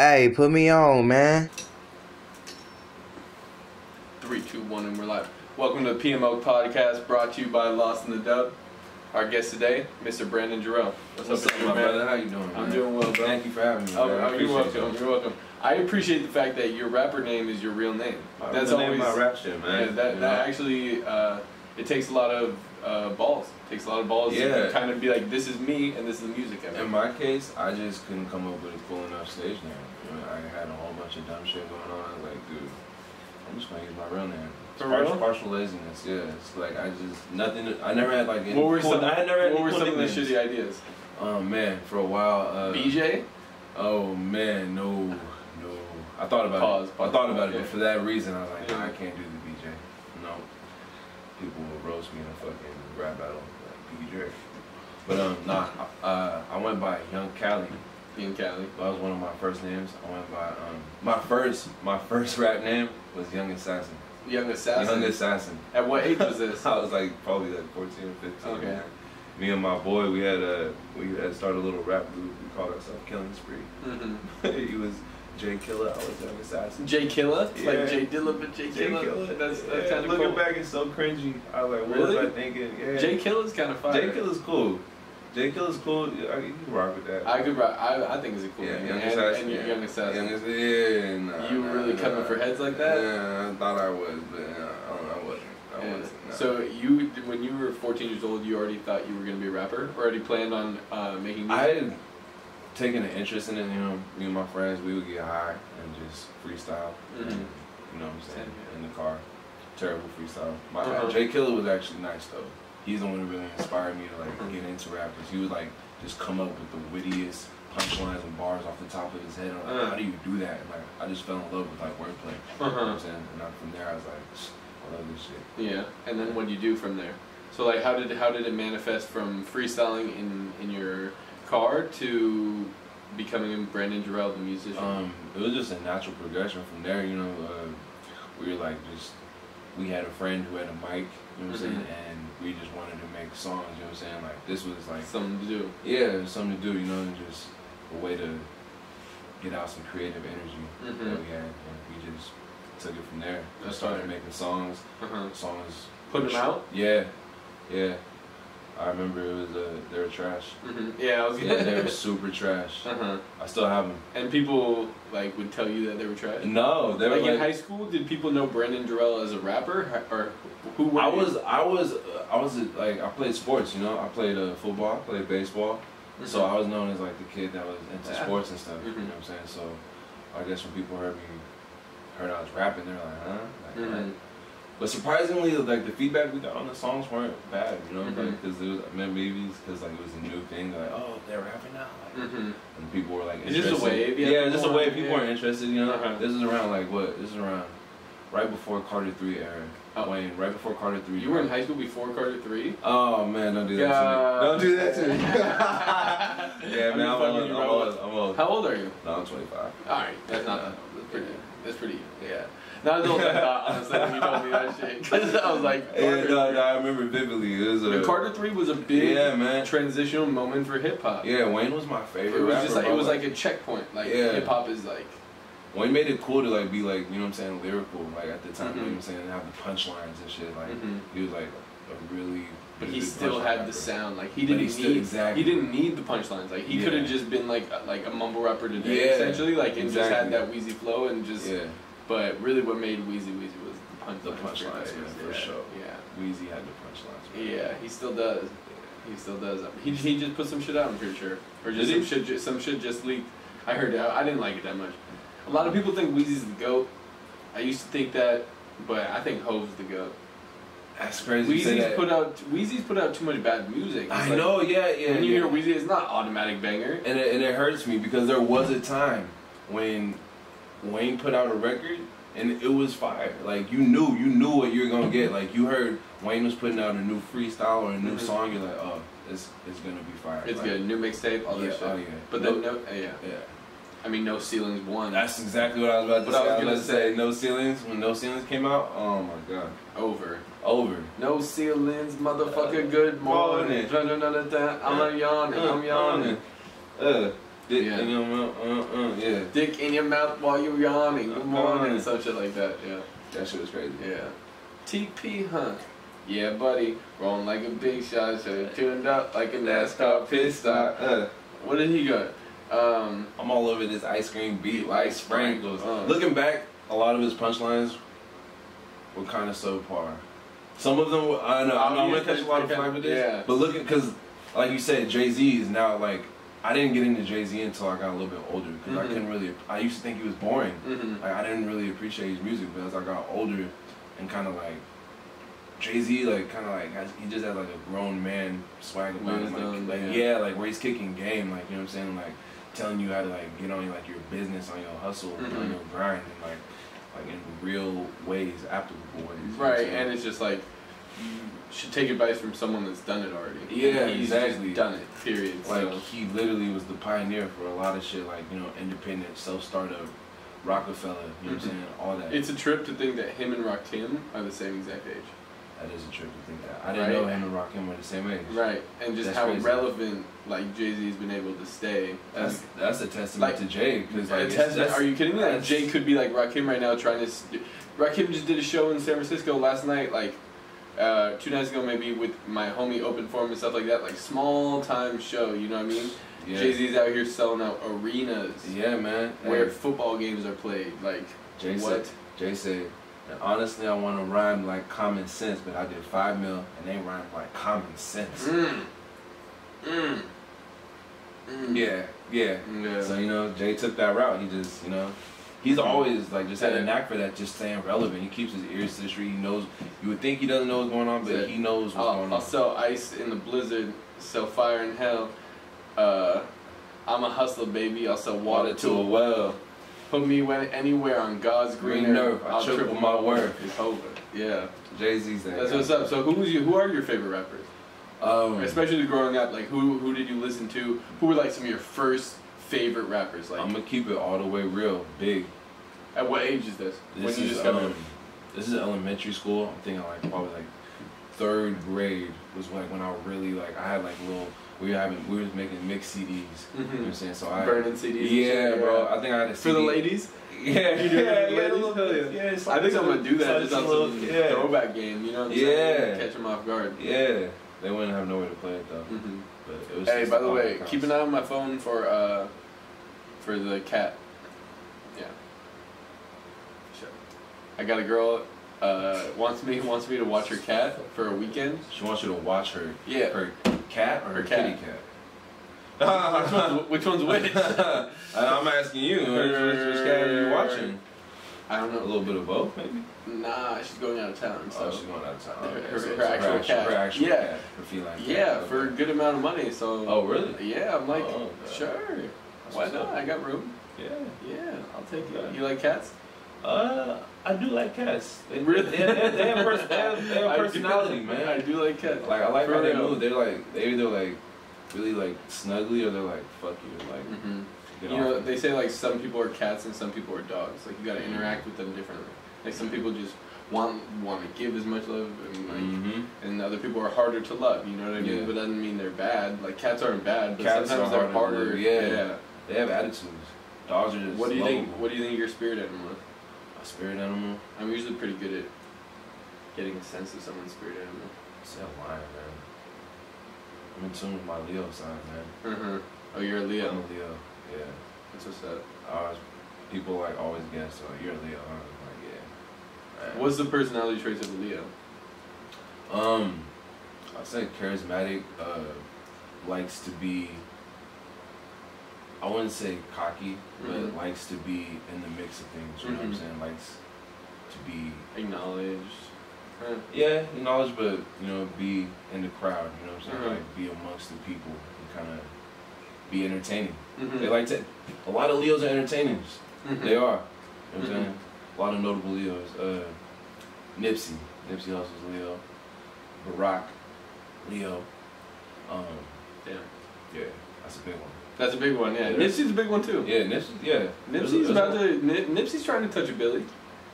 Hey, put me on, man. 3, 2, 1, and we're live. Welcome to the PMO podcast, brought to you by Lost in the Dub. Our guest today, Mr. Brandon Jerrell. What's up, my brother? How you doing, man? I'm doing well, bro. Thank you for having me. You're welcome. You're welcome. I appreciate the fact that your rapper name is your real name. That's always my rap shit, man. Yeah, that actually it takes a lot of balls. It takes a lot of balls to kind of be like, this is me and this is the music I make. In my case, I just couldn't come up with a cool enough stage name. You know, I had a whole bunch of dumb shit going on. I was like, dude, I'm just gonna use my real name. Partial laziness, yeah. It's like I never had like any. What were some of the shitty ideas? Man, for a while. BJ? Oh man, no. I thought about it. I thought about it, but for that reason, I was like, nah, I can't do the BJ. No. People will roast me in a fucking rap battle, like BJ. But I went by Young Cali. Young Cali. That was one of my first names. I went by my first rap name was Young Assassin. Young Assassin? Young Assassin. At what age was this? I was like probably like 14 or 15. Okay. Me and my boy, we had started a little rap group. We called ourselves Killing Spree. Mm-hmm. He was J Killer. I was Young Assassin. J Killer? Yeah. Like J Dilla, but J Killer. That's kind of cool. Looking back, it's so cringy. I was like, what was I thinking? Yeah. J Killer's kind of fire. J Killer's cool. J Killer's cool. You can rock with that. I could rock. I think it's a cool name. Young Assassin. And you're Young Assassin. You were really coming for heads like that? Yeah, I thought I was, but I wasn't. No. So when you were 14 years old, you already thought you were going to be a rapper? Or already planned on making music? I had taken an interest in it. You know, me and my friends, we would get high and just freestyle. Mm-hmm. And, you know what I'm saying? In the car. Terrible freestyle. J Killer was actually nice though. He's the one who really inspired me to like get into rap, because he would like just come up with the wittiest punchlines and bars off the top of his head. I'm like, how do you do that? And like, I just fell in love with like wordplay. You know what I'm saying? And from there, I was like, I love this shit. Yeah. And then what do you do from there? So like, how did it manifest from freestyling in your car to becoming Brandon Jerrell, the musician? It was just a natural progression from there. You know, we were like we had a friend who had a mic. You know what I'm saying? And we just wanted to make songs, you know what I'm saying? Like, this was like something to do. Yeah, it was something to do, you know, and just a way to get out some creative energy that we had. And we just took it from there. Just started making songs. Songs. Putting them out? Yeah. I remember it was they were trash. Yeah, they were super trash. I still have them. And people like would tell you that they were trash? No, they were like in high school. Did people know Brandon Jerrell as a rapper, or who were you? I was like, I played sports. You know, I played football, I played baseball. So I was known as like the kid that was into sports and stuff. You know what I'm saying? So I guess when people heard I was rapping, they're like, huh? Like, But surprisingly, like the feedback we got on the songs weren't bad, you know, like because it was maybe because like it was a new thing, like they're rapping now, like, and people were like interested. Just a wave, just a wave. People weren't interested, you know. This is around like what? This is around right before Carter 3 era. Wayne, right before Carter 3. You were in high school before Carter 3? Oh man, don't do that to me. Don't do that to me. Yeah, man, I'm old. How old are you? No, I'm 25. All right, that's not that's pretty. Yeah. Not those I thought, honestly, when you told me that shit. Because I was like, I remember vividly. It was Carter 3 was a big transitional moment for hip hop. Yeah, Wayne was my favorite. It was like a checkpoint. Like hip hop is like. Wayne made it cool to like be like, you know what I'm saying, lyrical. Like at the time, you know what I'm saying, have the punchlines and shit. Like he was like a really. But he still had the sound. Like he didn't need the punchlines. Like he could have just been like a mumble rapper today, essentially. Like and just had that Wheezy flow and just. Yeah. But really, what made Wheezy was the punchlines. For sure. Yeah. Wheezy had the punchlines. Right? Yeah, he still does. He still does. He just put some shit out. I'm pretty sure, or just some shit just leaked. I heard it. I didn't like it that much. A lot of people think Wheezy's the GOAT. I used to think that, but I think Hov's the GOAT. That's crazy. Wheezy's put out too much bad music. It's I know, yeah. When you hear Wheezy, it's not automatic banger. And it hurts me because there was a time when Wayne put out a record and it was fire. Like you knew what you were gonna get. Like you heard Wayne was putting out a new freestyle or a new song. You're like, oh, it's gonna be fire. It's good. New mixtape, all that shit. Oh yeah. But then I mean, No Ceilings won. That's exactly what I was about to say. I was going to say No Ceilings. When No Ceilings came out, oh my god. Over. No Ceilings, motherfucker. Good morning. I'm yawning. Yeah. dick in your mouth while you're yawning. Good morning, and some shit like that. Yeah. That shit was crazy. Yeah. TP, huh? Yeah, buddy. Rolling like a big shot, should've tuned up like a NASCAR pit stop. What did he got? I'm all over this ice cream beat like sprinkles. Looking back, a lot of his punchlines were kind of subpar. Some of them, I know, I'm gonna catch a lot of flack with this. Yeah. But looking, because like you said, Jay-Z is now like, I didn't get into Jay-Z until I got a little bit older because I couldn't really. I used to think he was boring. Like I didn't really appreciate his music, but as I got older, and kind of like Jay-Z, like kind of like he just has like a grown man swag about him, like yeah, like where he's kicking game, like you know what I'm saying, like telling you how to like get on like your business, on your hustle, on your grind, and like in real ways, applicable ways. Right, and it's just like you should take advice from someone that's done it already. Yeah, he's exactly. Just done it. Period. Like so. he literally was the pioneer for a lot of shit, like you know, independent, self-startup, Rockefeller. You know what I'm saying? All that. It's a trip to think that him and Rakim are the same exact age. That is a trip to think that. I didn't know him and Rakim were the same age. Right, and just how crazy. Relevant like Jay-Z's been able to stay. That's a testament to Jay. Cause like, are you kidding me? Like Jay could be like Rakim right now trying to. Rakim just did a show in San Francisco last night, like 2 nights ago maybe, with my homie Open Forum and stuff like that. Like small time show, you know what I mean? Yeah. Jay-Z's out here selling out arenas. Yeah, man. Where football games are played. Like Jay said. And honestly, I want to rhyme like common sense, but I did 5 mil and they rhymed like common sense. Yeah. So, you know, Jay took that route. He just, you know, he's always like just had a knack for that, just staying relevant. He keeps his ears to the street. He knows, you would think he doesn't know what's going on, but he knows what's going on. I'll sell ice in the blizzard, sell fire in hell. I'm a hustler, baby. I'll sell water to a well. Put me anywhere on God's green earth. I'll triple my worth. It's over. Yeah. Jay-Z's that. That's what's up. So who are your favorite rappers? Especially growing up, like who did you listen to? Who were like some of your first favorite rappers? Like I'm gonna keep it all the way real, big. At what age is this? When you discovered? This is elementary school. I'm thinking like probably like 3rd grade was like when I really like I had like little. We were making mixed CDs. You know what I'm saying? So burning CDs. Yeah, bro. I think I had a CD. For the ladies. Yeah, you do it for the ladies. Yeah, I think I'm gonna do that. Just on some throwback game. You know what I'm saying? Catch them off guard. Yeah, they wouldn't have nowhere to play it though. But it was. Hey, by the way, keep an eye on my phone for the cat. Yeah. Sure. I got a girl. Wants me to watch her cat for a weekend. She wants you to watch her. Yeah. Her cat or her kitty cat? Which one's which? I'm asking you. Which cat are you watching? I don't know. A little bit of both, maybe? Nah, she's going out of town. So. Oh, she's going out of town. Her actual cat. Her actual cat. Her feline cat. Yeah, for a good amount of money. So. Oh, really? Yeah, I'm like, sure. Why not? I got room. Yeah, I'll take it. You like cats? I do like cats. They have personality, man. I do like cats. Like I like how they move. They're either like really like snuggly or they're like fuck you, like. You know, they say like some people are cats and some people are dogs. Like you got to interact with them differently. Like some people just want to give as much love, and like, and other people are harder to love. You know what I mean? But that doesn't mean they're bad. Like cats aren't bad, but sometimes they're harder. Yeah, they have attitudes. Dogs are just. What do you think? What do you think your spirit animal is? A spirit animal? I'm usually pretty good at getting a sense of someone's spirit animal. It's a lion, man. I'm in tune with my Leo sign, man. Oh, you're a Leo. I'm a Leo. Yeah. That's what's up. People like always guess, oh, you're a Leo, huh? I'm like, yeah. Man. What's the personality traits of a Leo? I'd say charismatic, likes to be, I wouldn't say cocky, but likes to be in the mix of things, you know what I'm saying? Likes to be acknowledged. Yeah, acknowledged, but, you know, be in the crowd, you know what I'm saying? Like, be amongst the people and kind of be entertaining. They like to, a lot of Leos are entertainers. They are. You know what I'm saying? A lot of notable Leos. Nipsey Hussle's Leo. Barack, Leo. Yeah, that's a big one. That's a big one, yeah. Nipsey's a big one too. Yeah, Nipsey's trying to touch a Billy.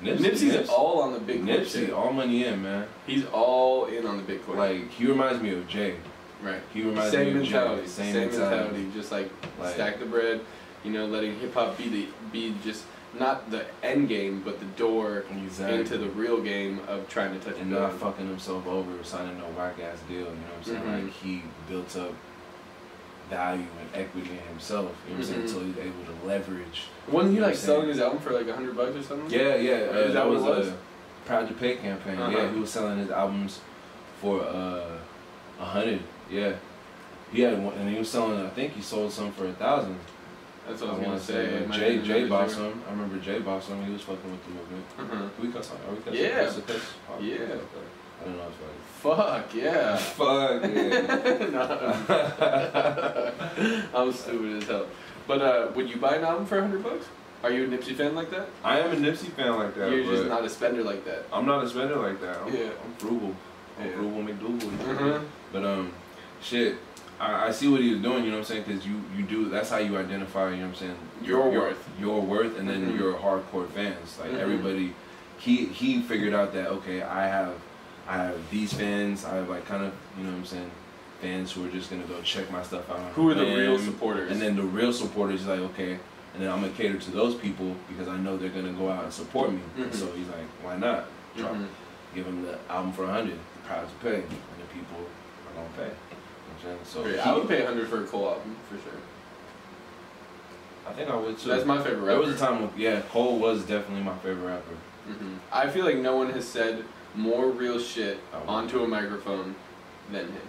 Nipsey's all on the Bitcoin shit. All money in, man. He's all in on the Bitcoin. Like, he reminds me of Jay. Right. He reminds me of mentality. Jay. Same mentality. Just like stack the bread. you know, letting hip hop be just not the end game, but the door into the real game of trying to touch and not fucking himself over, signing no whack ass deal. You know what I'm saying? Like he built up value and equity in himself. You know what I'm saying? So he's able to leverage. Wasn't he like selling his album for like $100 or something? Yeah, yeah. Is that was what it was? a Proud to Pay campaign. Yeah, he was selling his albums for $100. Yeah, he had one, and he was selling. I think he sold some for $1,000. That's what I was gonna say. Like Jay bought some. I remember Jay bought some. He was fucking with the movement. We cuss on. Are we cussing? Yeah. Oh, yeah. Okay. I don't know if Fuck yeah. Fuck yeah. I'm stupid as hell. But would you buy an album for $100? Are you a Nipsey fan like that? I am a Nipsey fan like that. You're just not a spender like that. I'm not a spender like that. I'm frugal. I'm Yeah. frugal McDougal. But shit. I see what he was doing, you know what I'm saying? Because you do, that's how you identify, you know what I'm saying? Your worth. Your worth, and then your hardcore fans. Like everybody, he figured out that, okay, I have these fans, I have like kind of, you know what I'm saying, fans who are just going to go check my stuff out. Who are the real supporters? And then the real supporters, like, okay, and then I'm going to cater to those people because I know they're going to go out and support me. So he's like, why not? Give him the album for $100, Proud to Pay, and the people are going to pay. So I would pay $100 for a Cole album for sure. I think I would too. That's my favorite rapper. There was a time when, Cole was definitely my favorite rapper. I feel like no one has said more real shit onto a microphone than him.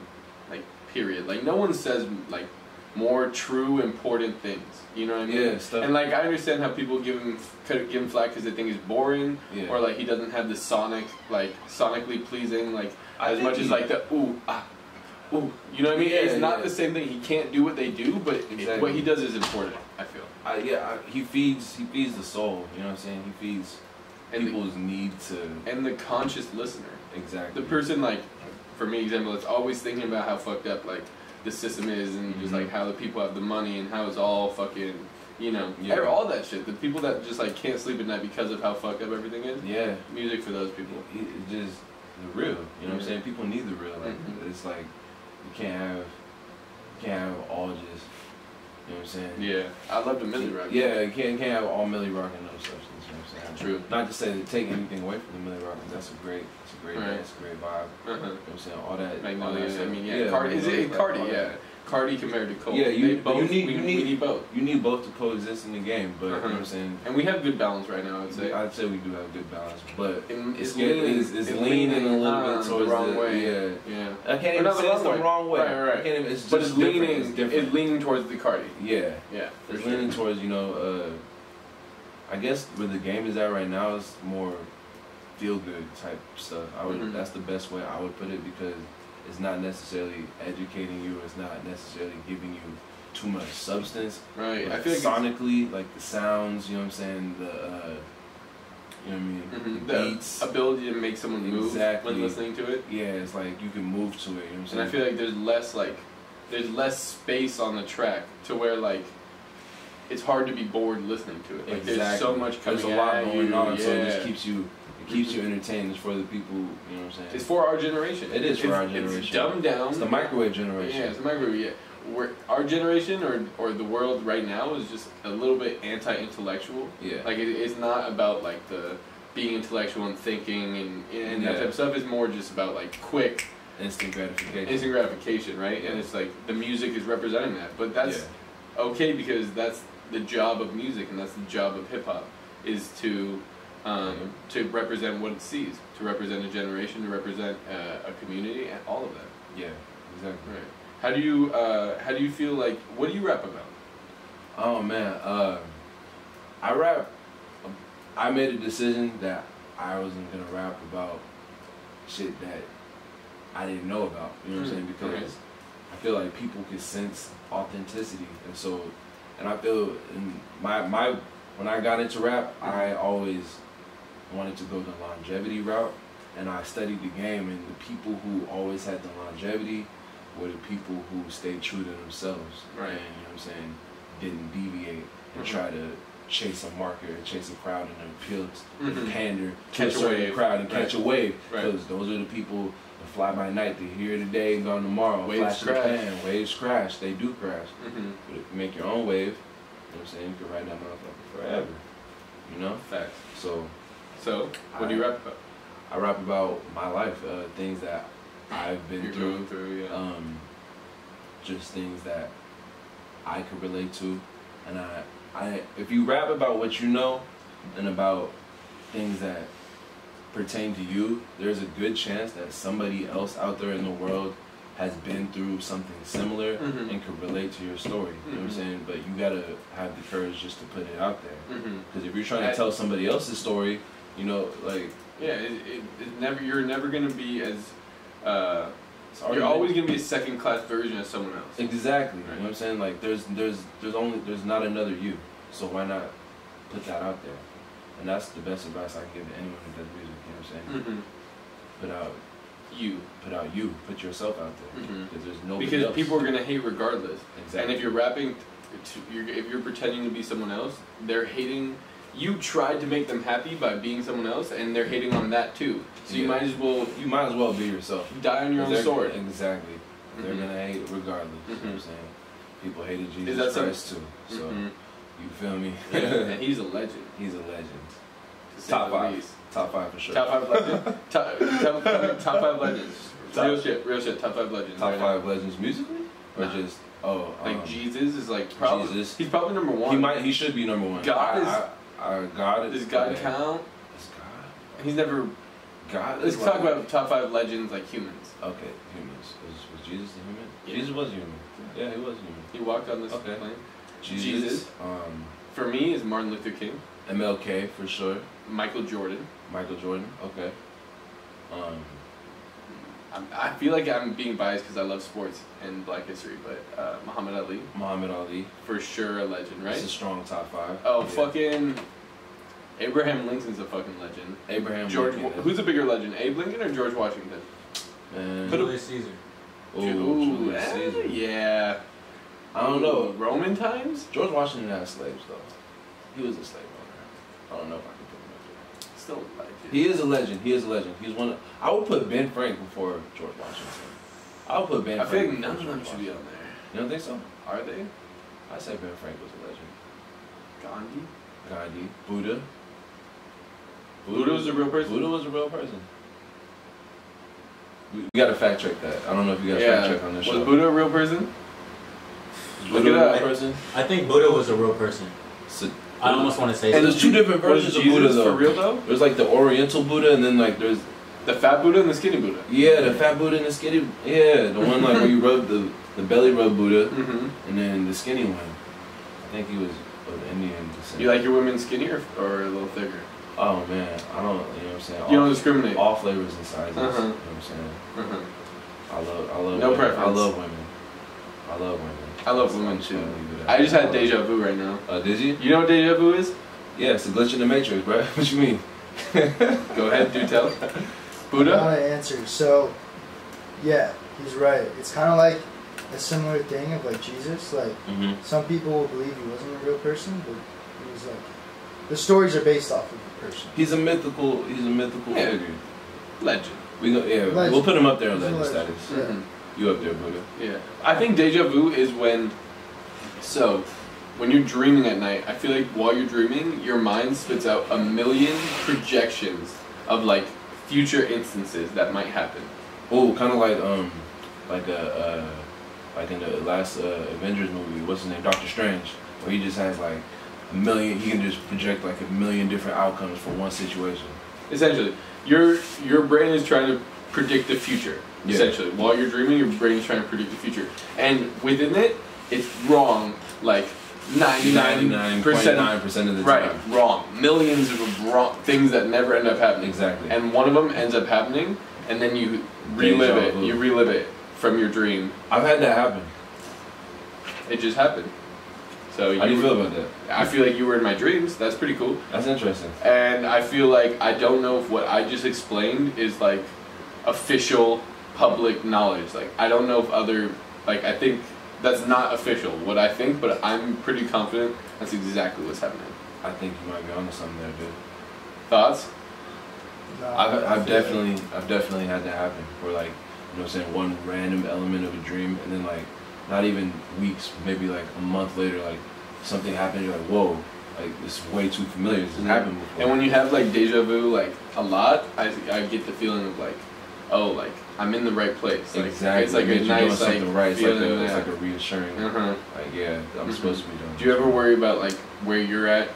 Like, period. Like, no one says like more true, important things. You know what I mean? Yeah, stuff. And like, I understand how people give him flack because they think he's boring, or like he doesn't have the sonically pleasing, like as much as like the ooh ah. Ooh, you know what I mean? It's not the same thing. He can't do what they do, but what he does is important, I feel. He feeds the soul, you know what I'm saying? He feeds people's need to... And the conscious listener. Exactly. The person, like, for me, example, that's always thinking about how fucked up, like, the system is, and just, like, how the people have the money, and how it's all fucking, you know, all that shit. The people that just, like, can't sleep at night because of how fucked up everything is. Yeah. Music for those people. It's just the real, you know what I'm saying? People need the real. Like, it's like... You can't have all just, you know what I'm saying? Yeah, I love the Millie Rock. Yeah, you can't have all Millie Rock and no substance, you know what I'm saying? True. Not to say to take anything away from the Millie Rock, because that's a great dance, a great vibe. You know what I'm saying? All that. Magnolia, I mean, Cardi, is it Cardi, Cardi compared to Cole. Yeah, we need both. You need both to coexist in the game, but you know what I'm saying? And we have good balance right now, I'd say. I'd say we do have good balance, but it's leaning a little bit towards the wrong way. Yeah. I can't even say it's the wrong way. Right. It's but it's leaning towards the Cardi. Yeah. It's leaning towards, you know, I guess where the game is at right now is more feel good type stuff. That's the best way I would put it, because it's not necessarily educating you. It's not necessarily giving you too much substance. Right. I feel like sonically, like the sounds, you know what I'm saying? You know what I mean? The beats. Ability to make someone move when listening to it. Yeah, it's like you can move to it, you know what I'm saying? And I feel like there's less space on the track to where like it's hard to be bored listening to it. Like there's so much coming There's a lot going on, so it just keeps you entertained. It's for the people, you know what I'm saying? It's for our generation. It is for our generation. It's dumbed down. It's the microwave generation. Yeah, it's the microwave, our generation or the world right now is just a little bit anti-intellectual. Yeah. Like it's not about like the being intellectual and thinking and that type of stuff. It's more just about like quick instant gratification. Instant gratification, right? Yeah. And it's like the music is representing that. But that's okay, because that's the job of music and that's the job of hip hop, is to represent what it sees, to represent a generation, to represent a community, and all of that. Yeah, exactly. Right. How do you feel like? What do you rap about? Oh man, I rap. I made a decision that I wasn't gonna rap about shit that I didn't know about. You know what I'm saying? Because I feel like people can sense authenticity, and I feel in my when I got into rap, I always wanted to go the longevity route, and I studied the game, and the people who always had the longevity were the people who stayed true to themselves. Right. And, you know what I'm saying? Didn't deviate and try to chase a market or chase a crowd and appeal and pander to a certain crowd and catch a wave. Because those are the people that fly by night. They're here today and gone tomorrow. Waves crash. Waves crash. They do crash. But if you make your own wave, what I'm saying? You can ride that motherfucker forever. You know? Facts. So what do you rap about? I rap about my life, things that I've been You're through. going through, yeah. Just things that I could relate to. And if you rap about what you know and about things that pertain to you, there's a good chance that somebody else out there in the world has been through something similar and could relate to your story. You know what I'm saying? But you gotta have the courage just to put it out there. Because if you're trying to tell somebody else's story, you know, like you're never gonna be as you're always gonna be a second class version of someone else. Exactly. Right. You know what I'm saying? Like there's not another you. So why not put that out there? And that's the best advice I can give to anyone who does music. You know what I'm saying? Put out you. Put yourself out there. Because there's nobody else. People are gonna hate regardless. Exactly. And if you're rapping, if you're pretending to be someone else, they're hating. You tried to make them happy by being someone else, and they're hating on that too. So you might as well be yourself. Die on your own sword. Exactly. They're gonna hate regardless. You know what I'm saying? People hated Jesus Christ too. So you feel me? Yeah, and he's a legend. He's a legend. Top 5. Top 5 for sure. Top 5 legends. Top 5 legends. Real shit. Top 5 legends. Top 5 legends musically, or just Jesus is like probably. Jesus. He's probably number 1. He should be number 1. God is. Does God count? Is God? He's never. God. Let's talk about top 5 legends like humans. Okay, humans. Was Jesus a human? Yeah. Jesus was human. Yeah, he was human. He walked on this plane. Jesus. For me, is Martin Luther King. MLK for sure. Michael Jordan. Okay. I feel like I'm being biased because I love sports and Black history, but Muhammad Ali. For sure a legend, right? It's a strong top 5. Oh, yeah. Fucking Abraham Lincoln's a fucking legend. Lincoln. Who's a bigger legend, Abe Lincoln or George Washington? Julius Caesar. Julius Caesar. Yeah. I don't know. Roman times? George Washington had slaves, though. He was a slave owner. I don't know if I can put him up there. Still a legend. He is a legend. He's one of... I would put Ben Frank before George Washington. I would put Ben Frank. I feel like none of them should be on there. You don't think so? Are they? I say Ben Frank was a legend. Gandhi? Buddha. Buddha was a real person? Buddha was a real person. We gotta fact check that. I don't know if you guys fact check on this show. Was Buddha a real person? Look it up. I think Buddha was a real person. So, I almost want to say. And there's 2 different versions of Buddha, though. For real though? There's like the Oriental Buddha, and then like there's the fat Buddha and the skinny Buddha. Yeah, the fat Buddha and the skinny. Yeah, the one like where you rub the belly rub Buddha, and then the skinny one. I think he was of Indian descent. You like your women skinnier or a little thicker? Oh man, I don't. You know what I'm saying? You don't discriminate. All flavors and sizes. You know what I'm saying? I love. No women. preference. I love women. I love women too. I just had deja vu right now. Did you? You know what deja vu is? Yeah, it's a glitch in the matrix, bro. What you mean? Go ahead, do tell. Buddha? I got an answer. So, yeah, he's right. It's kind of like a similar thing of like Jesus. Like, some people will believe he wasn't a real person, but he was like, the stories are based off of a person. He's a mythical figure. Legend. We'll put him up there on legend status. Yeah. You up there, Buddha. Yeah. I think deja vu is when you're dreaming at night, I feel like while you're dreaming, your mind spits out a million projections of like future instances that might happen. Oh, kind of like in the last Avengers movie, what's his name, Doctor Strange, where he just has like a million. He can just project like a million different outcomes for one situation. Essentially, your brain is trying to predict the future. Yeah. Essentially, while you're dreaming, your brain is trying to predict the future, and within it, it's wrong. Like 99.9% of the time. Right, wrong. Millions of wrong things that never end up happening. Exactly. And one of them ends up happening, and then you relive it. You relive it from your dream. I've had that happen. It just happened. So how do you feel about that? I feel like you were in my dreams. That's pretty cool. That's interesting. And I feel like I don't know if what I just explained is like official public knowledge. Like I don't know if I think that's not official what I think, but I'm pretty confident that's exactly what's happening. I think you might be onto something there, dude. Thoughts? No, I've definitely had that happen. Where like, you know what I'm saying, one random element of a dream, and then like not even weeks, maybe like a month later, like something happens, you're like, whoa, like this is way too familiar. This has happened before. And when you have like deja vu like a lot, I get the feeling of like, oh, like I'm in the right place. Like, exactly. It's like it a nice doing something like right. It's feeling. like a reassuring. Like yeah, I'm supposed to be doing. Do you ever worry about like where you're at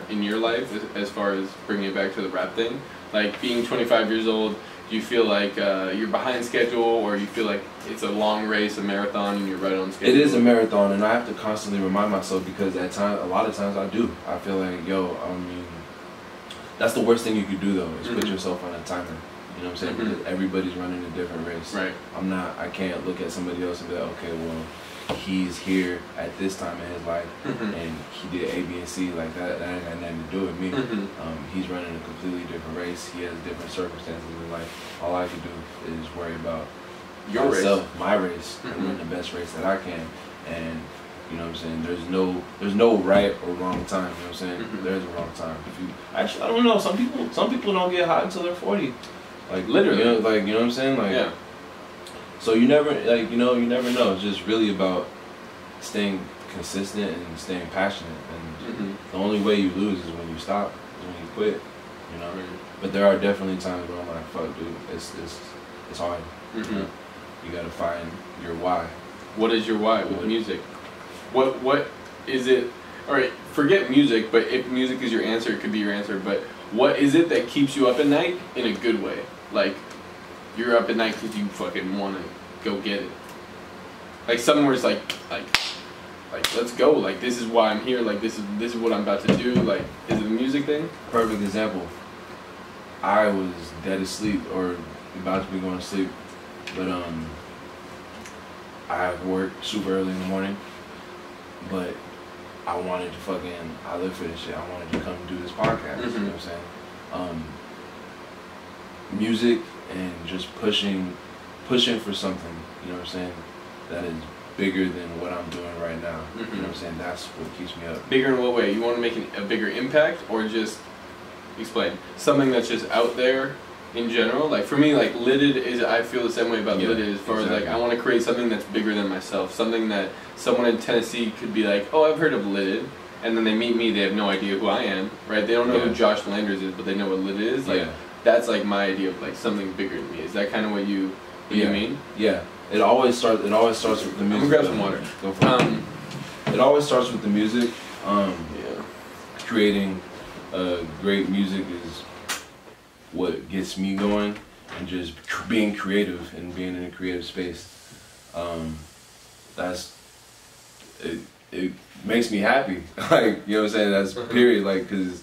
in your life as far as bringing it back to the rap thing? Like being 25 years old, do you feel like you're behind schedule, or you feel like it's a long race, a marathon, and you're right on schedule? It is a marathon, and I have to constantly remind myself because at times, a lot of times I do. I feel like, yo, I mean, that's the worst thing you could do though, is put yourself on a timer. You know what I'm saying? Because everybody's running a different race. Right. I can't look at somebody else and be like, okay, well, he's here at this time in his life, and he did A, B, and C. Like that ain't got nothing to do with me. He's running a completely different race. He has different circumstances in life. All I can do is worry about your myself, race, my race, and run the best race that I can. And you know what I'm saying? There's no right or wrong time. You know what I'm saying? There's a wrong time. If you actually, I don't know. Some people don't get hot until they're 40. Like literally, you know what I'm saying? Like, yeah. So you never know. It's just really about staying consistent and staying passionate. And the only way you lose is when you stop, is when you quit. You know. But there are definitely times where I'm like, fuck, dude, it's hard. You know? You gotta find your why. What is your why with music? What is it? All right, forget music. But if music is your answer, it could be your answer. But what is it that keeps you up at night in a good way? Like, you're up at night because you fucking want to go get it. Like, somewhere it's like, let's go. Like, this is why I'm here. Like, this is what I'm about to do. Like, is it a music thing? Perfect example. I was dead asleep or about to be going to sleep, but I have work super early in the morning, but I wanted to I live for this shit. I wanted to come do this podcast. You know what I'm saying? Music and just pushing for something, you know what I'm saying, that is bigger than what I'm doing right now. You know what I'm saying? That's what keeps me up. Bigger in what way? You want to make a bigger impact, or just explain something that's just out there in general? Like for me, like Lidded is, I feel the same way about Lidded as far as like I want to create something that's bigger than myself, something that someone in Tennessee could be like, oh, I've heard of Lidded, and then they meet me, they have no idea who I am, right? They don't know who Josh Landers is, but they know what Lidded is. Like that's like my idea of like something bigger than me. Is that kind of what you mean? Yeah. It always starts with the music. I'm gonna grab some water. Go for it. It always starts with the music. Creating great music is what gets me going, and just being creative and being in a creative space. It makes me happy. Like, you know what I'm saying? That's period. Like, cause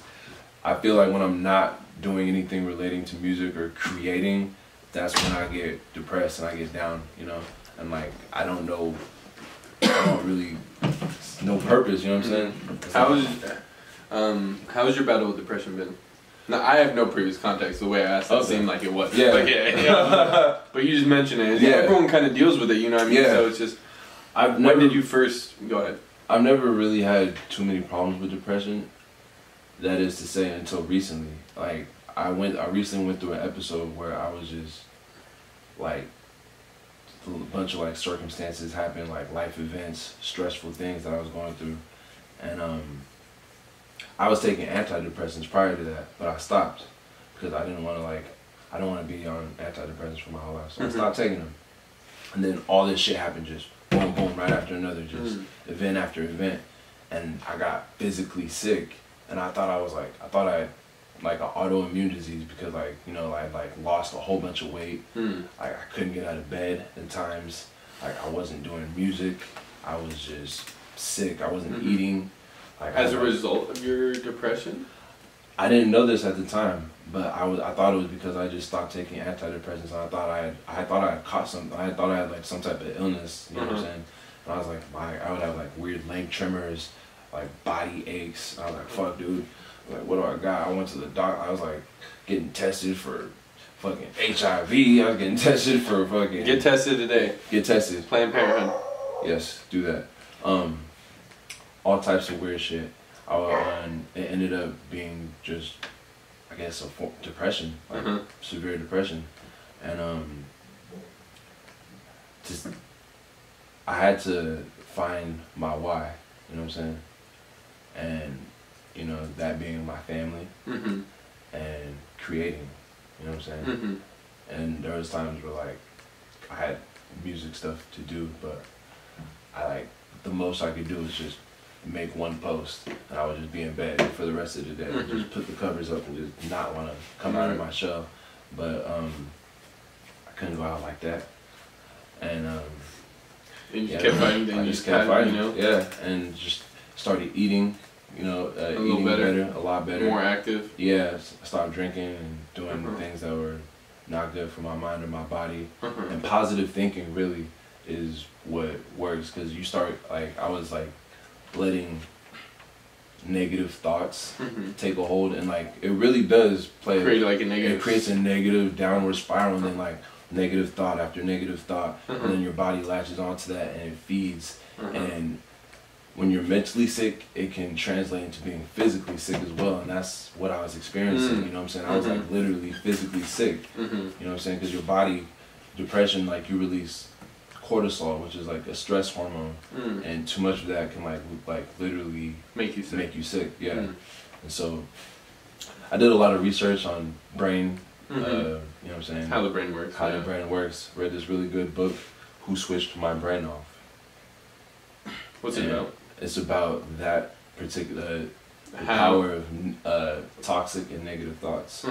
I feel like when I'm not doing anything relating to music or creating, that's when I get depressed and I get down, you know? And like, I don't really know purpose, you know what I'm saying? How's your battle with depression been? Now, I have no previous context. The way I asked it seemed like it was. Yeah. Like, but you just mentioned it. Yeah. Everyone kind of deals with it, you know what I mean? Yeah. So it's just, when did you first, go ahead. I've never really had too many problems with depression. That is to say, until recently. Like, I recently went through an episode where I was just, like, a bunch of, like, circumstances happened, like, life events, stressful things that I was going through. And, I was taking antidepressants prior to that, but I stopped because I don't want to be on antidepressants for my whole life. So I stopped taking them. And then all this shit happened, just boom, boom, right after another, just event after event. And I got physically sick. And I thought I had like an autoimmune disease because, like, you know, I like lost a whole bunch of weight. Like, I couldn't get out of bed at times. Like, I wasn't doing music. I was just sick. I wasn't eating. Like, as a result of your depression? I didn't know this at the time, but I thought it was because I just stopped taking antidepressants. And I thought I had caught something. I thought I had like some type of illness. You know what I'm saying? And I was like, I would have like weird leg tremors, like body aches. And I was like, fuck, dude. Like, what do I got? I went to the doctor. I was like getting tested for fucking HIV. I was getting tested for fucking. Get tested today. Get tested. Planned Parenthood. Yes, do that. All types of weird shit. It ended up being just, I guess, a form of depression, like severe depression, and just I had to find my why. You know what I'm saying? and you know, that being my family and creating, you know what I'm saying? And there was times where like I had music stuff to do, but I like the most I could do was just make one post, and I would just be in bed for the rest of the day, just put the covers up and just not want to come out of my shell. But I couldn't go out like that, and you just kept fighting. I just kept fighting, you know? Yeah, and just started eating, you know, eating better, a lot better, more active. Yeah, I stopped drinking and doing things that were not good for my mind or my body. And positive thinking really is what works, because you start, like, I was like letting negative thoughts take a hold, and like it really does create like a negative. It creates a negative downward spiral, and then like negative thought after negative thought, and then your body latches onto that and it feeds. And when you're mentally sick, it can translate into being physically sick as well, and that's what I was experiencing. You know what I'm saying? I was like literally physically sick. You know what I'm saying? Because your body, depression, like you release cortisol, which is like a stress hormone, and too much of that can like literally make you sick. Yeah. And so I did a lot of research on brain, you know what I'm saying? How the brain works. How the brain works. Read this really good book, Who Switched My Brain Off. What's it about? It's about that particular power of toxic and negative thoughts,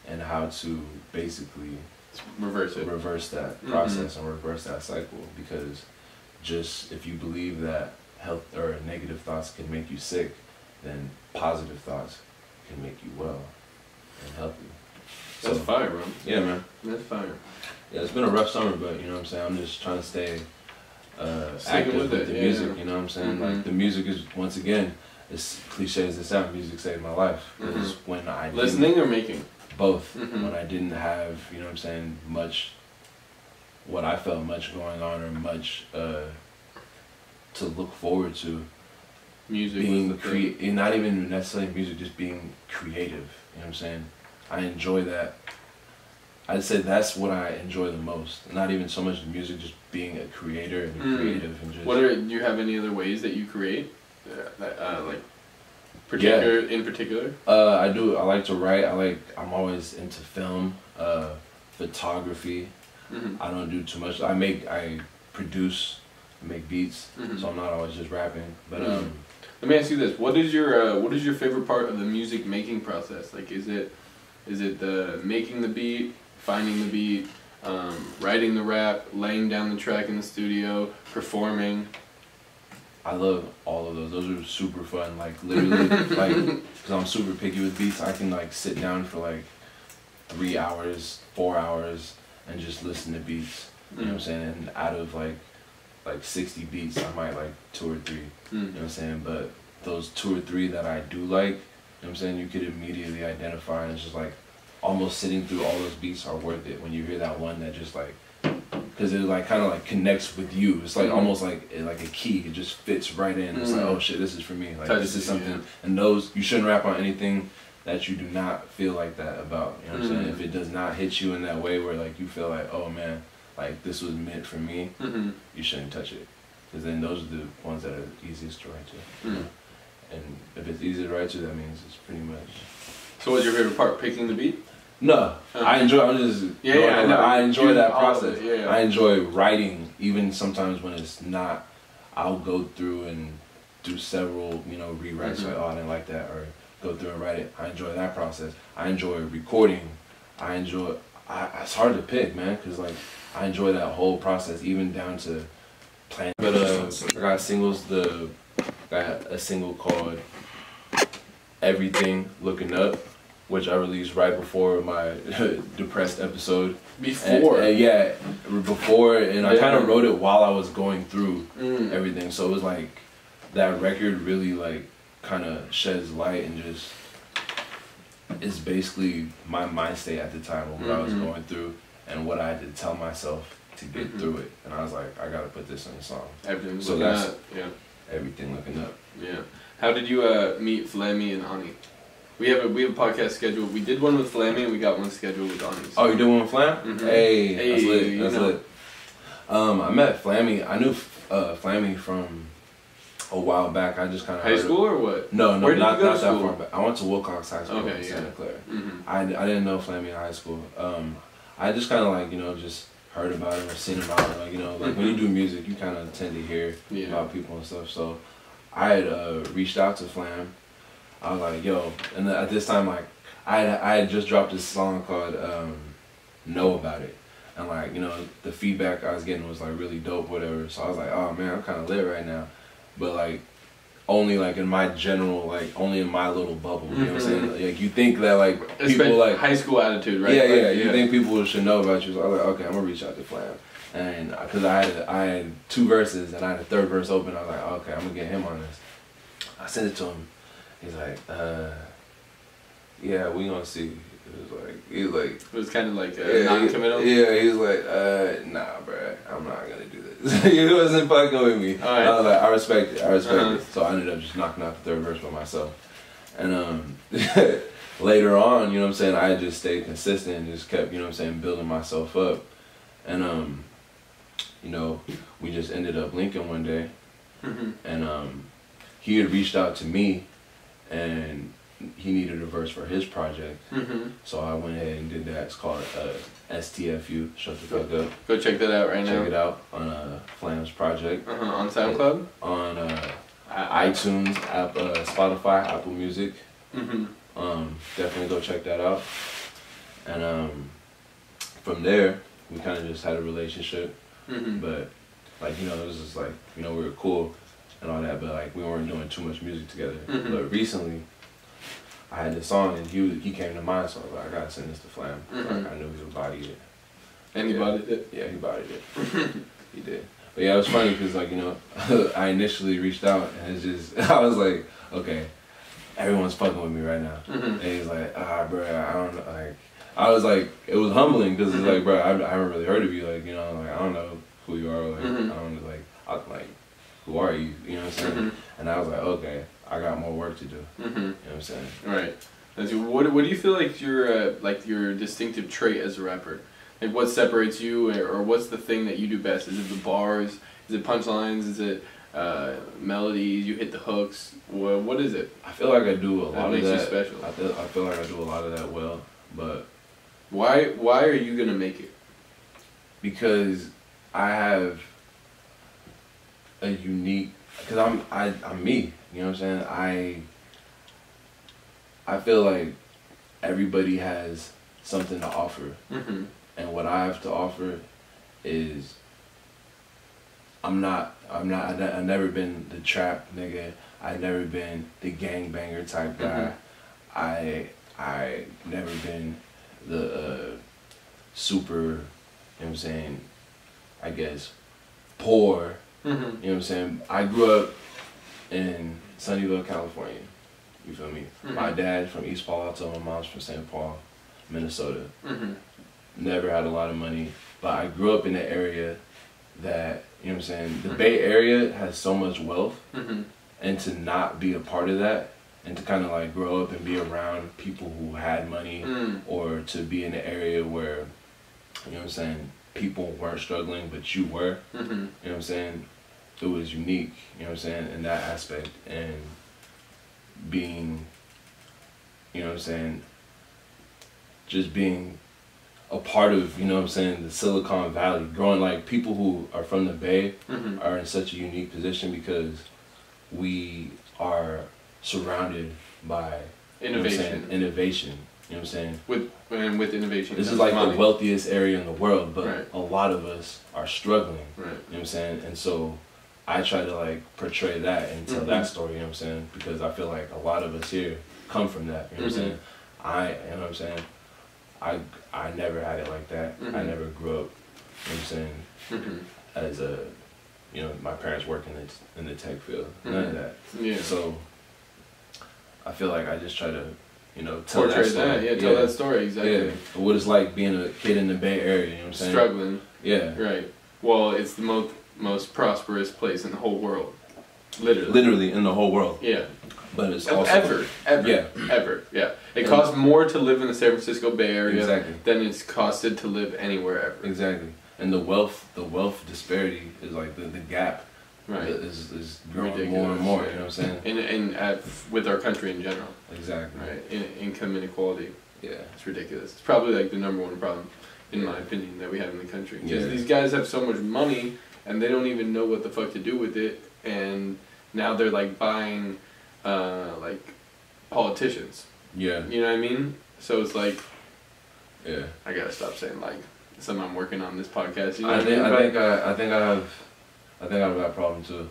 and how to basically reverse that process and reverse that cycle. Because just if you believe that health or negative thoughts can make you sick, then positive thoughts can make you well and healthy. That's fire, bro. Yeah, man. That's fire. Yeah, it's been a rough summer, but you know what I'm saying, I'm just trying to stay active with the music, you know what I'm saying? Like the music is, once again, as cliche as it sounds, music saved my life. Because when I listening or making? Both. When I didn't have, you know what I'm saying, what I felt much going on, or much to look forward to. Music. Being not even necessarily music, just being creative. You know what I'm saying? I enjoy that. I'd say that's what I enjoy the most. Not even so much the music, just being a creator and creative and just. Do you have any other ways that you create? In particular? I do. I like to write. I'm always into film, photography. I don't do too much. I produce, make beats, so I'm not always just rapping. But let me ask you this: what is your favorite part of the music making process? Like, is it the making the beat, finding the beat, writing the rap, laying down the track in the studio, performing? I love all of those. Those are super fun. Like literally, like, because I'm super picky with beats, I can like sit down for like 3 hours, 4 hours, and just listen to beats. You know what I'm saying? And out of like 60 beats, I might like 2 or 3. You know what I'm saying? But those 2 or 3 that I do like, you know what I'm saying, you could immediately identify, and it's just like almost sitting through all those beats are worth it when you hear that one that just like, because it like kind of like connects with you. It's like almost like a key. It just fits right in. It's like, oh shit, this is for me. Like this is something. And those, you shouldn't rap on anything that you do not feel like that about. You know what I'm saying? If it does not hit you in that way where like you feel like, oh man, like this was meant for me, you shouldn't touch it. Because then those are the ones that are the easiest to write to. And if it's easy to write to, that means it's pretty much. So what's your favorite part? Picking the beat? No, I enjoy. I'm just. I enjoy that process. Yeah. I enjoy writing, even sometimes when it's not. I'll go through and do several, rewrites. Like, oh, I didn't like that, or go through and write it. I enjoy that process. I enjoy recording. It's hard to pick, man, because like I enjoy that whole process, even down to planning. But I got singles. I got a single called "Everything Looking Up," which I released right before my depressed episode. Before? Before, and I kind of wrote it while I was going through everything. So it was like, that record really like kind of sheds light and just is basically my mind state at the time of what I was going through and what I had to tell myself to get through it. And I was like, I gotta put this in a song. Everything's so looking that's up. Yeah. Everything Looking Up. Yeah. How did you meet Flammy and Ani? We have a podcast scheduled. We did one with Flammy and we got one scheduled with Ani. So. Oh, you did one with Flam? Hey, that's lit. That's lit. I met Flammy. I knew Flammy from a while back. I just kind of high school or what? No, Where did not you go to that far school? back. I went to Wilcox High School in Santa Clara. I didn't know Flammy in high school. I just kind of like, you know, just heard about him or seen him out. Like, you know, like when you do music, you kind of tend to hear about people and stuff. So I had reached out to Flam. I was like, yo, and at this time, like, I had just dropped this song called Know About It. And like, you know, the feedback I was getting was like really dope, whatever. So I was like, oh man, I'm kind of lit right now. But like, only like in my general, like only in my little bubble. You know what I'm saying? Like you think that like people like high school attitude, right? Yeah, like, You think people should know about you. So I was like, okay, I'm gonna reach out to Flam. And because I had 2 verses and I had a 3rd verse open, I was like, okay, I'm gonna get him on this. I sent it to him. He's like, yeah, we gonna see. He was like, it was kind of like non-committal. Yeah, he was like, nah, bro, I'm not gonna do this. He wasn't fucking with me. Right. I was like, I respect it. it. So I ended up just knocking out the 3rd verse by myself. And later on, you know what I'm saying, I just stayed consistent and just kept, you know what I'm saying, building myself up. And you know, we just ended up linking one day, and he had reached out to me, and he needed a verse for his project. So I went ahead and did that. It's called STFU, Shut the Fuck Up. Go check that out right now. Check it out on Flam's project. On SoundCloud? On iTunes, Spotify, Apple Music. Definitely go check that out. And from there, we kind of just had a relationship. But like, you know, it was just like, you know, we were cool and all that, but like we weren't doing too much music together. But recently, I had this song and he came to mind, so I was like, I gotta send this to Flam. Like, I knew he would body it. And he bodied it? Yeah, he bodied it. He did. But yeah, it was funny because like, you know, I initially reached out and it's just, I was like, okay, everyone's fucking with me right now. And he's like, bro, I don't know, like, I was like, it was humbling because it's like, bro, I haven't really heard of you, like, you know, like, I don't know who you are, like, I don't, like, who are you, you know what I'm saying? And I was like, okay, I got more work to do, you know what I'm saying? Right. What do you feel like your distinctive trait as a rapper? Like, what separates you, or what's the thing that you do best? Is it the bars? Is it punchlines? Is it melodies? You hit the hooks? What is it? I feel like I do a lot of that. Makes you special. I feel like I do a lot of that well, but why are you gonna make it? Because I have a unique, because I'm me, you know what I'm saying? I feel like everybody has something to offer, and what I have to offer is I've never been the trap nigga. I've never been the gangbanger type guy. I never been the super, you know what I'm saying, I guess, poor. You know what I'm saying? I grew up in Sunnyvale, California. You feel me? My dad's from East Palo Alto, my mom's from St. Paul, Minnesota. Never had a lot of money, but I grew up in an area that, you know what I'm saying, the Bay Area has so much wealth, and to not be a part of that, and to kind of like grow up and be around people who had money, or to be in an area where, you know what I'm saying, people weren't struggling, but you were, you know what I'm saying, it was unique, you know what I'm saying, in that aspect, and being, you know what I'm saying, just being a part of, you know what I'm saying, the Silicon Valley, growing, like, people who are from the Bay are in such a unique position because we are surrounded by innovation. Innovation, you know what I'm saying? With innovation. This is like money. the wealthiest area in the world, but right. a lot of us are struggling, right. You know what I'm saying? And so I try to like portray that and tell that story, you know what I'm saying? Because I feel like a lot of us here come from that, you know what I'm saying? You know what I'm saying? I never had it like that. I never grew up, you know what I'm saying, as a, you know, my parents working in the tech field. None of that. Yeah. So I feel like I just try to, you know, tell portray that story. Yeah, tell that story, exactly. Yeah. What it's like being a kid in the Bay Area, you know what I'm saying? Struggling. Yeah. Right. Well, it's the most prosperous place in the whole world. Literally. Literally in the whole world. Yeah. But it's also ever. Yeah. It costs more to live in the San Francisco Bay Area than it's costed to live anywhere ever. Exactly. And the wealth disparity is like the gap right, is growing ridiculous, more and more. yeah. You know what I'm saying? With our country in general. Exactly. Right. Income inequality. Yeah. It's ridiculous. It's probably like the number one problem, in my opinion, that we have in the country. Because Yeah. these guys have so much money and they don't even know what the fuck to do with it, and now they're like buying, like politicians. Yeah. You know what I mean? So it's like, Yeah. I gotta stop saying like. Something I'm working on this podcast. You know I what think I mean? I think I have that problem too.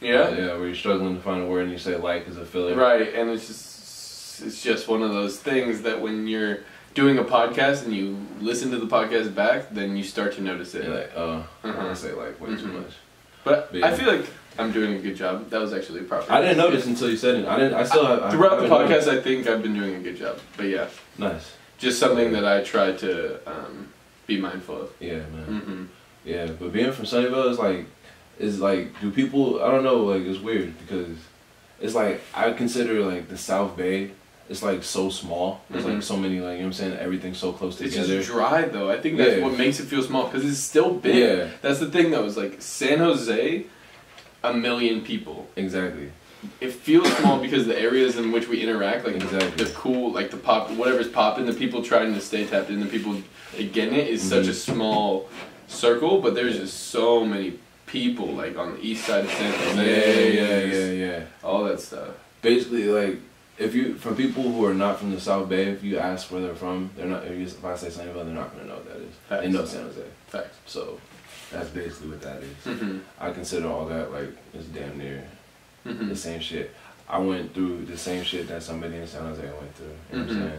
Yeah. Yeah, where you're struggling to find a word and you say like as a filler. Right, and it's just one of those things that when you're doing a podcast and you listen to the podcast back, then you start to notice it. You're like, I say like way too much. But yeah. I feel like I'm doing a good job. That was actually proper. I didn't notice until you said it. I still have. Throughout the podcast, I think I've been doing a good job. But yeah. Nice. Just something that I try to be mindful of. Yeah, man. Yeah, but being from Sunnyvale is like, do people, I don't know, like, it's weird because it's like, I consider like the South Bay, it's like so small. There's like so many, like, you know what I'm saying, everything's so close together. It's just dry though. I think that's what makes it feel small because it's still big. Yeah. That's the thing though, is like San Jose, 1 million people. Exactly. It feels small because the areas in which we interact, like exactly. the cool, like the pop, whatever's popping, the people trying to stay tapped in, the people getting it is such a small circle, but there's just so many people, like on the east side of San Jose. Yeah. All that stuff. Basically, like, for people who are not from the South Bay, if you ask where they're from, they're not, if I say Sunnyvale, they're not going to know what that is. Facts. They know San Jose. Facts. So, that's basically what that is. I consider all that, like, it's damn near the same shit. I went through the same shit that somebody in San Jose went through. You know what I'm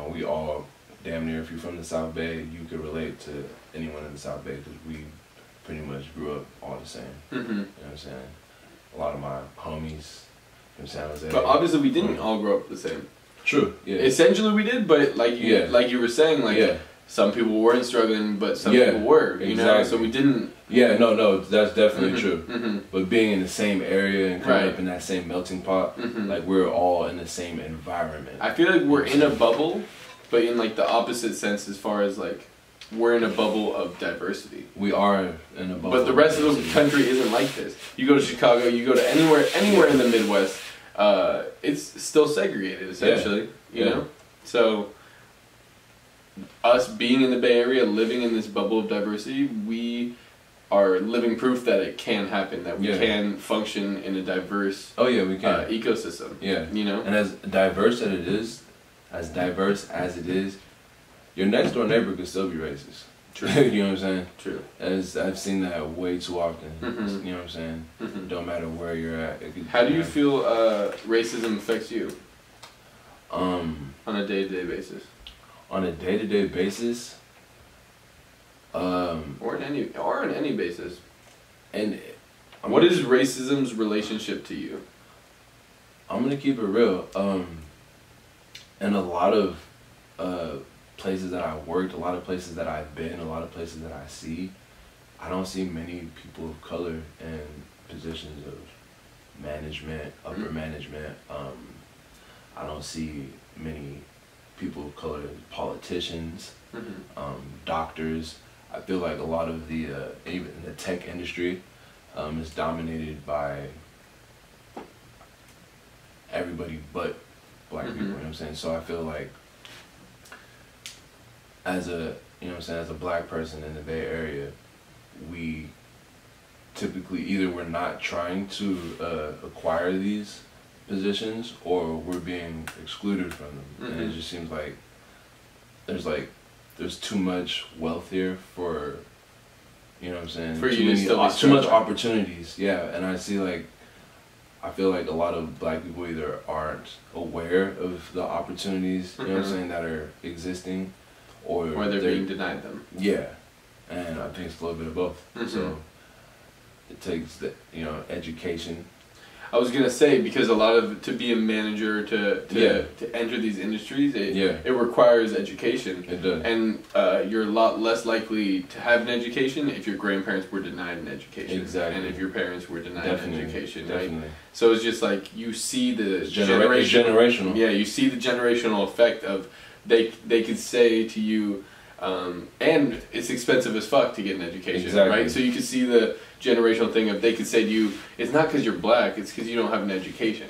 saying? We all, damn near, if you're from the South Bay, you could relate to anyone in the South Bay because we pretty much grew up all the same. You know what I'm saying? A lot of my homies from San Jose. But obviously we didn't all grow up the same. True. Yeah. Essentially we did, but like you were saying, like some people weren't struggling, but some people were. You know, so we didn't. Yeah, no, that's definitely true. But being in the same area and coming up in that same melting pot, like we're all in the same environment. I feel like we're in a bubble, but in like the opposite sense, as far as like we're in a bubble of diversity. We are in a bubble. But the rest of the country isn't like this. You go to Chicago, you go to anywhere in the Midwest, it's still segregated essentially. You know, so. Us being in the Bay Area, living in this bubble of diversity, we are living proof that it can happen, that we can function in a diverse we can. ecosystem. Yeah. You know? And as diverse as it is, your next door neighbor could still be racist. True. You know what I'm saying? True. As I've seen that way too often. You know what I'm saying? Don't matter where you're at. How do you feel racism affects you? On a day-to-day basis. On a day-to-day basis, or in any basis. And what is racism's relationship to you? I'm gonna keep it real. In a lot of places that I've worked, a lot of places that I've been, a lot of places that I see, I don't see many people of color in positions of management, upper management. I don't see many people of color, politicians, doctors. I feel like a lot of the, even the tech industry is dominated by everybody but black people, you know what I'm saying? So I feel like as a, you know what I'm saying, as a black person in the Bay Area, we typically either we're not trying to acquire these positions or we're being excluded from them. And it just seems like there's too much wealth here for, you know what I'm saying, for too you many, too much opportunities. Yeah, and I feel like a lot of black people either aren't aware of the opportunities, you know what I'm saying, that are existing, or they're being denied them. Yeah, and I think it's a little bit of both. So it takes the, you know, education. I was gonna say, because a lot of, to be a manager, to enter these industries, it requires education. It does. And you're a lot less likely to have an education if your grandparents were denied an education. Exactly. And if your parents were denied an education. Definitely. Right? So it's just like, you see the generational. Yeah, you see the generational effect of, they could say to you, and it's expensive as fuck to get an education, right? So you can see the generational thing of they could say to you, it's not because you're black, it's because you don't have an education.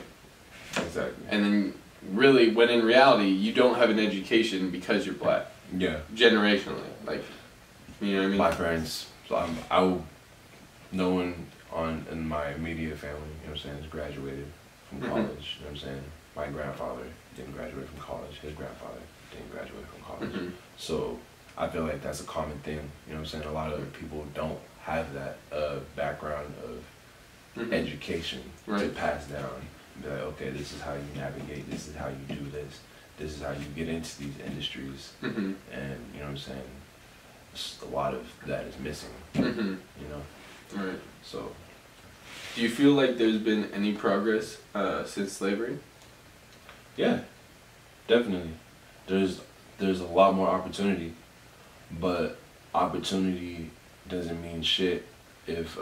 Exactly. And then really, when in reality, you don't have an education because you're black. Yeah. Generationally. Like, you know what I mean? My parents, no one in my immediate family, you know what I'm saying, has graduated from college, you know what I'm saying? My grandfather didn't graduate from college, his grandfather didn't graduate from college. So I feel like that's a common thing, you know what I'm saying? A lot of people don't have that background of education to pass down. Be like, okay, this is how you navigate, this is how you do this is how you get into these industries. And you know what I'm saying? Just a lot of that is missing, you know? Right. So, do you feel like there's been any progress since slavery? Yeah, definitely. There's a lot more opportunity, but opportunity doesn't mean shit if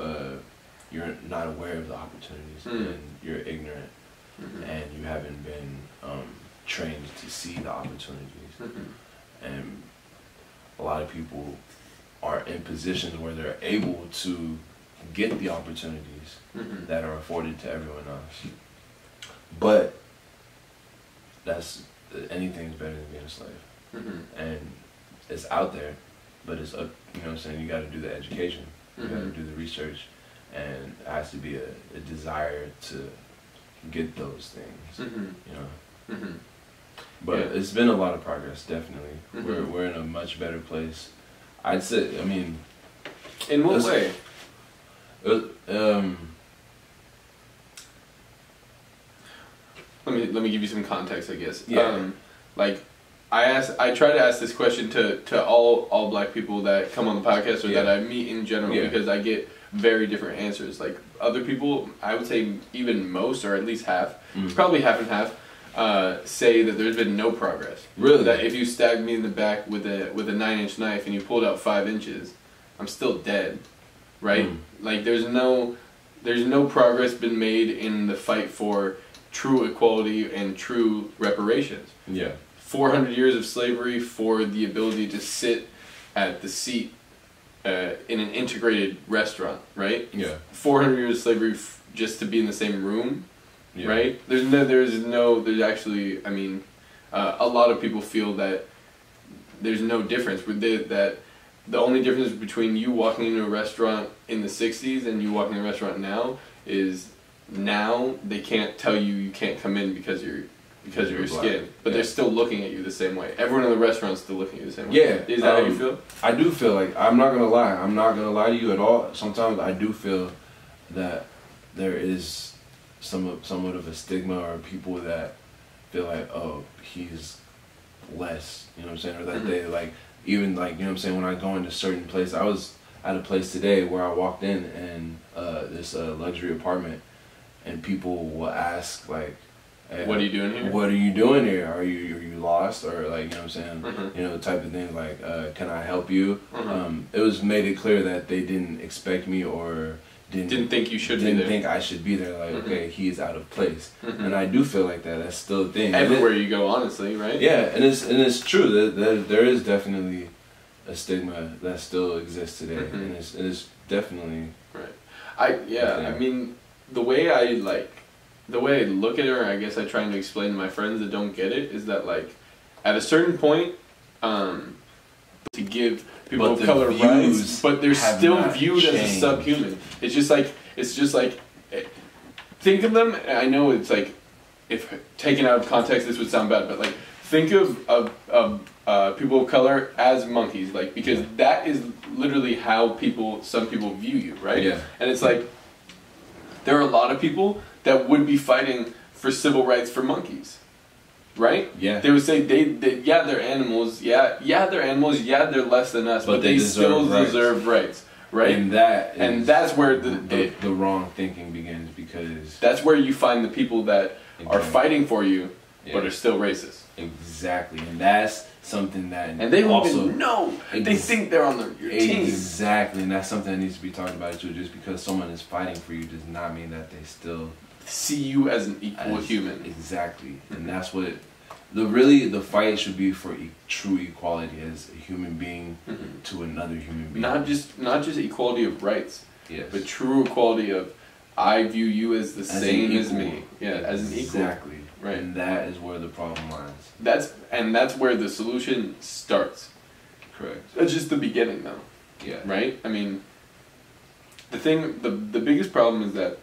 you're not aware of the opportunities and you're ignorant and you haven't been trained to see the opportunities. And a lot of people are in positions where they're able to get the opportunities that are afforded to everyone else. But anything's better than being a slave. And it's out there, but it's up, you know what I'm saying, you gotta do the education, you gotta do the research, and it has to be a desire to get those things, you know. But it's been a lot of progress, definitely. We're in a much better place. I'd say, I mean... In what way? Let me give you some context, I guess. Yeah. Like, I try to ask this question to all black people that come on the podcast or that I meet in general because I get very different answers. Like, other people, I would say even most, or at least half, probably half and half, say that there's been no progress. Really? That if you stabbed me in the back with a 9-inch knife and you pulled out 5 inches, I'm still dead, right? Like, there's no progress been made in the fight for true equality and true reparations. Yeah. 400 years of slavery for the ability to sit at the seat in an integrated restaurant, right? Yeah. 400 years of slavery just to be in the same room, right? There's actually, I mean, a lot of people feel that there's no difference. That the only difference between you walking into a restaurant in the 60s and you walking in a restaurant now is now they can't tell you can't come in because of your skin, but they're still looking at you the same way. Everyone in the restaurant's still looking at you the same way. Yeah. Is that how you feel? I do feel like, I'm not gonna lie to you at all. Sometimes I do feel that there is somewhat of a stigma, or people that feel like, oh, he's less, you know what I'm saying? Or that they like, even like, you know what I'm saying, when I go into certain places, I was at a place today where I walked in and this luxury apartment, and people will ask like, hey, what are you doing here? What are you doing here? Are you lost? Or like, you know what I'm saying? You know, the type of thing like, can I help you? It was made it clear that they didn't expect me or didn't think you should be there. Didn't think I should be there. Like, okay, he is out of place. And I do feel like that. That's still a thing. Everywhere you go, honestly, right? Yeah, and it's true that there is definitely a stigma that still exists today, and it's definitely right. I mean, the way I look at it, or I guess I try to explain to my friends that don't get it, is that like at a certain point, to give people of color rights, but they're still viewed as a subhuman. It's just like think of them. I know it's like, if taken out of context, this would sound bad, but like think of people of color as monkeys, like, because that is literally how some people view you, right? Yeah. And it's like, there are a lot of people that would be fighting for civil rights for monkeys, right? Yeah. They would say they're animals, they're animals, they're less than us, but they still deserve rights, right? And that's where the wrong thinking begins, because that's where you find the people that are fighting for you, but are still racist. Exactly, and that's something that they don't even know. They think they're on your team. Exactly, and that's something that needs to be talked about too. Just because someone is fighting for you does not mean that they still see you as an equal human. Exactly, and that's what the fight should be, for true equality as a human being to another human being. Not just equality of rights, Yes. But true equality of, I view you as the same as equal. me. Yeah, as an equal. Exactly. Right. And that is where the problem lies. That's where the solution starts. Correct. That's just the beginning, though. Yeah. Right? I mean, the biggest problem is that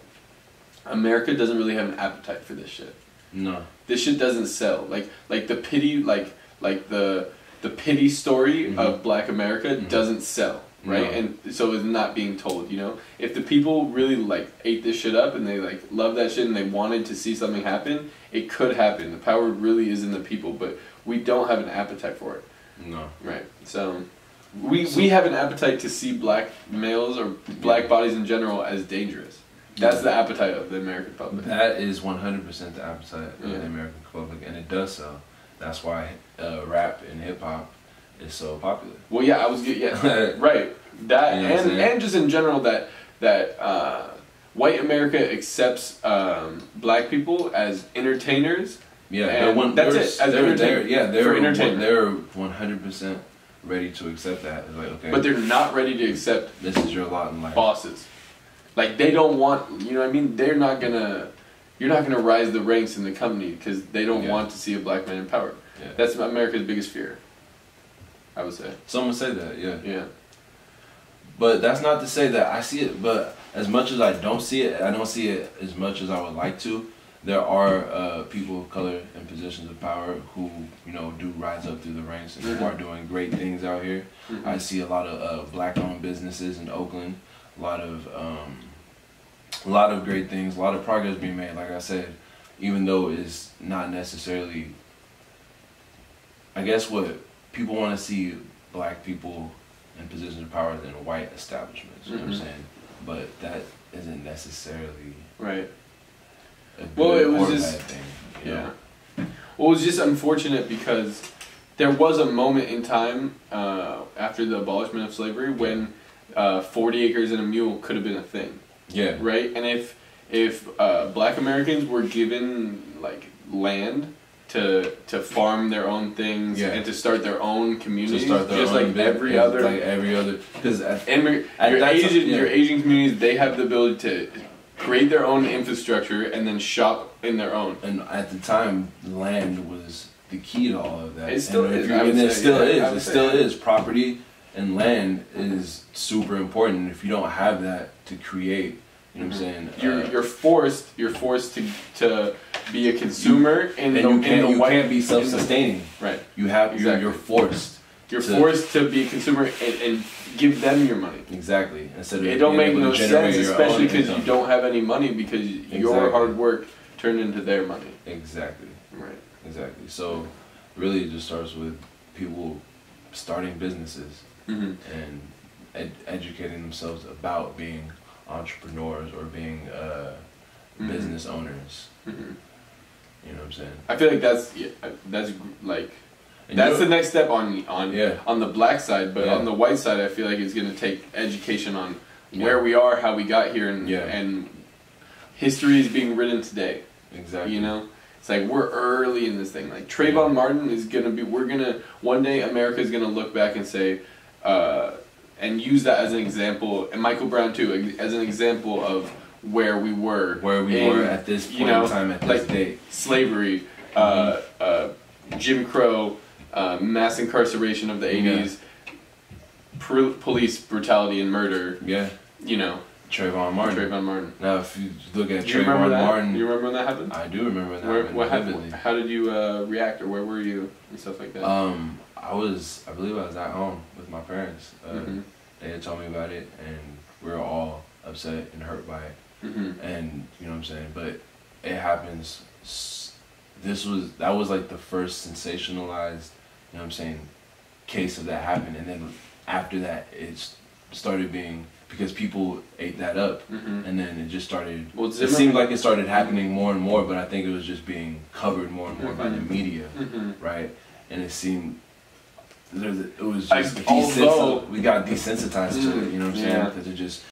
America doesn't really have an appetite for this shit. No. This shit doesn't sell. Like the pity, like the pity story of Black America doesn't sell. Right? No. And so it's not being told, you know? If the people really, like, ate this shit up and they, like, love that shit and they wanted to see something happen, it could happen. The power really is in the people, but we don't have an appetite for it. No. Right. So we have an appetite to see black males or black bodies in general as dangerous. That's the appetite of the American public. That is 100% the appetite of the American public, and it does sell. That's why rap and hip hop is so popular. Well, yeah, right. That, you know and just in general that white America accepts black people as entertainers. Yeah, and that's it. As entertainers. They're 100% ready to accept that. It's like, okay, but they're not ready to accept this is your lot in life. Bosses. Like, they don't want, you know what I mean? You're not gonna rise the ranks in the company because they don't want to see a black man in power. Yeah. That's America's biggest fear, I would say. Some would say that, yeah. Yeah. But that's not to say that I see it, but as much as I don't see it, I don't see it as much as I would like to. There are people of color in positions of power who, you know, do rise up through the ranks and who are doing great things out here. I see a lot of black-owned businesses in Oakland, a lot of great things, a lot of progress being made. Like I said, even though it's not necessarily, I guess what people want to see black people in positions of power than white establishments. You know what I'm saying? But that isn't necessarily right. A good Well, it was or just bad thing. You know? Well, it was just unfortunate because there was a moment in time after the abolishment of slavery when 40 acres and a mule could have been a thing. Yeah. Right? And if black Americans were given, like, land to farm their own things and to start their own communities, just like every other, because your Asian communities, they have the ability to create their own infrastructure and then shop in their own. And at the time, land was the key to all of that. It still is. It still is. Property and land is super important. And if you don't have that to create, you know what I'm saying? You're forced to be a consumer you can't be self-sustaining. Right. You're forced. You're forced to be a consumer and give them your money. Exactly. Instead of it don't make no sense, especially because you don't have any money because your hard work turned into their money. Exactly. Right. Exactly. So really it just starts with people starting businesses and educating themselves about being entrepreneurs or being business owners. You know what I'm saying? I feel like that's like that's the next step on the black side, but on the white side, I feel like it's going to take education on where we are, how we got here, and history is being written today. Exactly. You know, it's like we're early in this thing. Like Trayvon Martin is gonna be. One day America is gonna look back and say, and use that as an example, and Michael Brown too, as an example of where we were at this point in time, at this date. Slavery, Jim Crow, mass incarceration of the 80s, police brutality and murder. Yeah. You know. Trayvon Martin. Now, if you look at Trayvon Martin, you remember when that happened? I do remember when that happened. What happened? How did you react, or where were you and stuff like that? I believe I was at home with my parents. They had told me about it, and we were all upset and hurt by it. And you know what I'm saying, but it happens. That was like the first sensationalized, you know what I'm saying, case of that happened, and then after that, it started being. Because people ate that up, and then it just started. Well, it seemed like it started happening more and more, but I think it was just being covered more and more by the media, right? And it seemed it was just we got desensitized to it. You know what I'm saying? Because it just